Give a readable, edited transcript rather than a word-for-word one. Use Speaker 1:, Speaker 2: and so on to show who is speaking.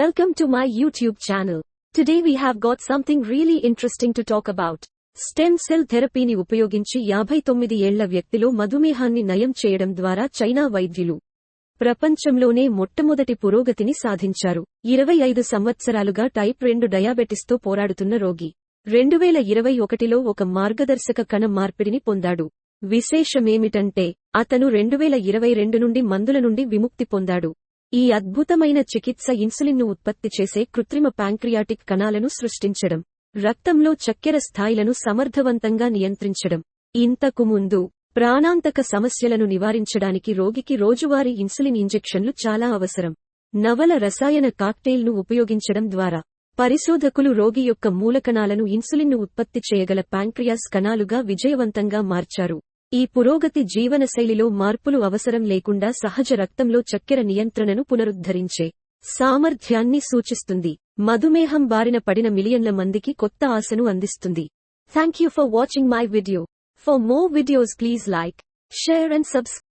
Speaker 1: Welcome to my YouTube channel. Today we have got something really interesting to talk about. Stem cell థెరపీని ఉపయోగించి 59 ఏళ్ల వ్యక్తిలో మధుమేహాన్ని నయం చేయడం ద్వారా చైనా వైద్యులు ప్రపంచంలోనే మొట్టమొదటి పురోగతిని సాధించారు. 25 సంవత్సరాలుగా టైప్ 2 డయాబెటిస్తో పోరాడుతున్న రోగి 2021లో ఒక మార్గదర్శక కణ మార్పిడిని పొందాడు. విశేషమేమిటంటే అతను 2022 నుండి మందుల నుండి విముక్తి పొందాడు. ఈ అద్భుతమైన చికిత్స ఇన్సులిన్ను ఉత్పత్తి చేసే కృత్రిమ ప్యాంక్రియాటిక్ కణాలను సృష్టించడం, రక్తంలో చక్కెర స్థాయిలను సమర్థవంతంగా నియంత్రించడం. ఇంతకు ముందు ప్రాణాంతక సమస్యలను నివారించడానికి రోగికి రోజువారీ ఇన్సులిన్ ఇంజెక్షన్లు చాలా అవసరం. నవల రసాయన కాక్టెయిల్ను ఉపయోగించడం ద్వారా పరిశోధకులు రోగి యొక్క మూలకణాలను ఇన్సులిన్ను ఉత్పత్తి చేయగల ప్యాంక్రియాస్ కణాలుగా విజయవంతంగా మార్చారు. ఈ పురోగతి జీవనశైలిలో మార్పులు అవసరం లేకుండా సహజ రక్తంలో చక్కెర నియంత్రణను పునరుద్ధరించే సామర్థ్యాన్ని సూచిస్తుంది. మధుమేహం బారిన పడిన మిలియన్ల మందికి కొత్త ఆశను అందిస్తుంది. Thank you for watching my video. For more videos please like, share and subscribe.